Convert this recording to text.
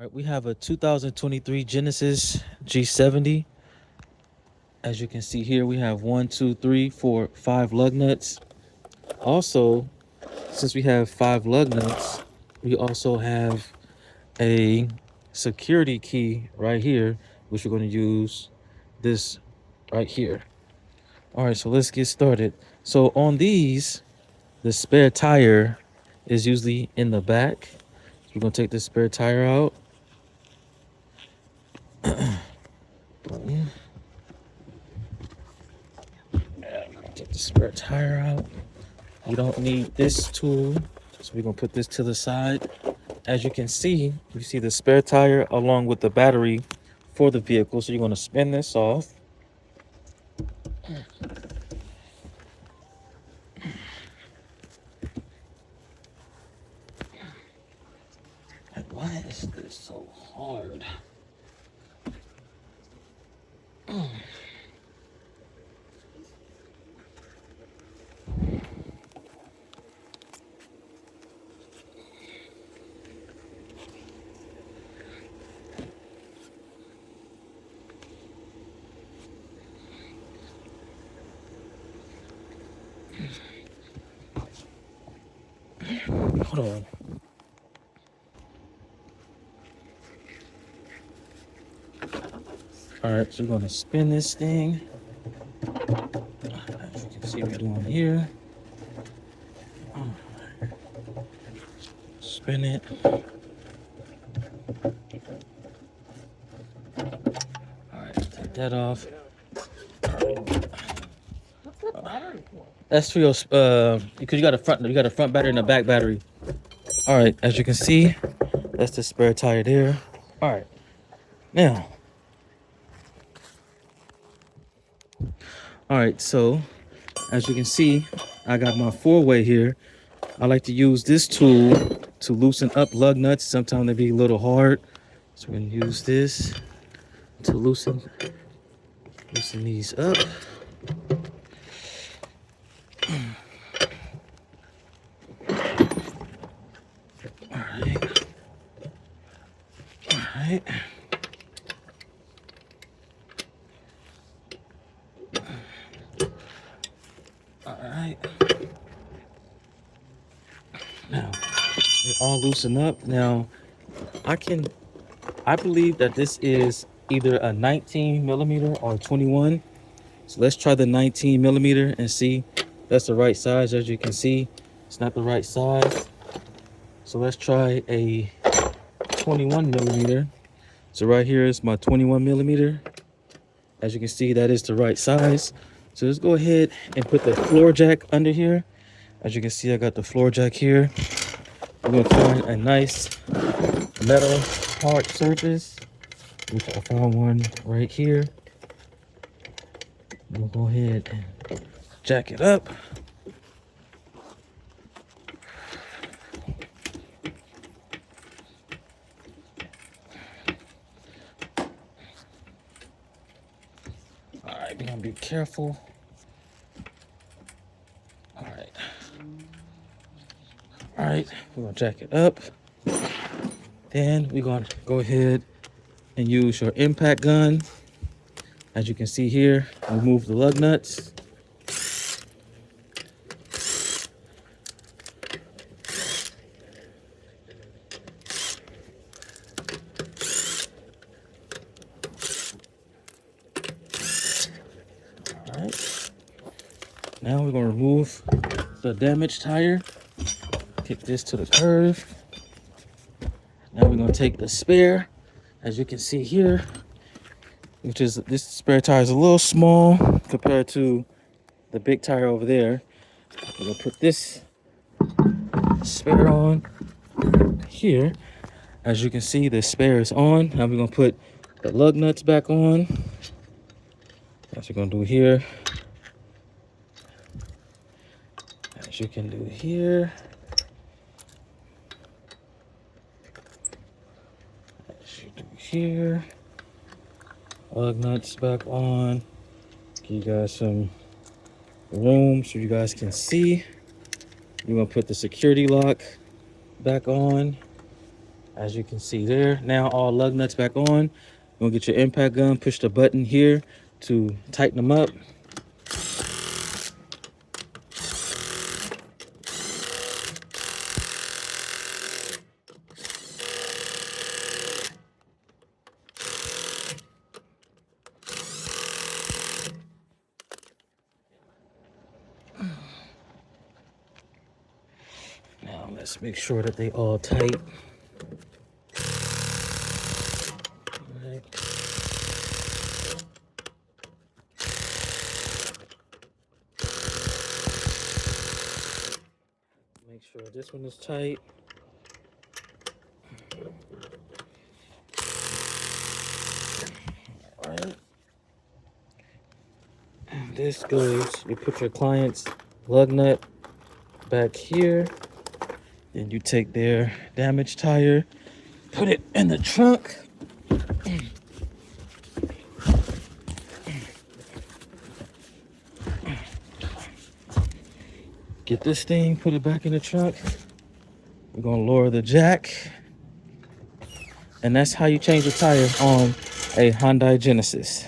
All right, we have a 2023 Genesis G70. As you can see here, we have one, two, three, four, five lug nuts. Also, since we have five lug nuts, we also have a security key right here, which we're going to use this right here. All right, so let's get started. So on these, the spare tire is usually in the back. So we're going to take the spare tire out. Take the spare tire out. We don't need this tool, so we're gonna put this to the side. As you can see, you see the spare tire along with the battery for the vehicle. So you're gonna spin this off. Why is this so hard? Hold on. All right, so we're gonna spin this thing. As you can see, we're doing here. Spin it. All right, take that off. What's that battery for? That's for your because you got a front battery and a back battery. All right, as you can see, that's the spare tire there. All right, now. All right, so as you can see, I got my four-way here. I like to use this tool to loosen up lug nuts. Sometimes they be a little hard. So we're gonna use this to loosen these up. All right. All right. All right. Now they all loosen up. Now I believe that this is either a 19 millimeter or 21. So let's try the 19 millimeter and see that's the right size. As you can see, it's not the right size. So let's try a 21 millimeter. So right here is my 21 millimeter. As you can see, that is the right size. So let's go ahead and put the floor jack under here. As you can see, I got the floor jack here. We're gonna find a nice metal hard surface, which I found one right here. We'll go ahead and jack it up. All right, we're gonna be careful. All right, we're gonna jack it up. Then we're gonna go ahead and use your impact gun. As you can see here, remove the lug nuts. All right. Now we're gonna remove the damaged tire. Kick this to the curve. Now we're gonna take the spare, as you can see here, which is this spare tire is a little small compared to the big tire over there. We're gonna put this spare on here. As you can see, the spare is on. Now we're gonna put the lug nuts back on. As we're gonna do here. As you can do here. As you do here. Lug nuts back on. Give you guys some room so you guys can see. We're gonna put the security lock back on. As you can see there, now all lug nuts back on. You're gonna get your impact gun, push the button here to tighten them up. Now let's make sure that they all tight. All right. Make sure this one is tight. All right. And this goes, you put your client's lug nut back here. Then you take their damaged tire, put it in the trunk. Get this thing, put it back in the trunk. We're gonna lower the jack. And that's how you change the tire on a Hyundai Genesis.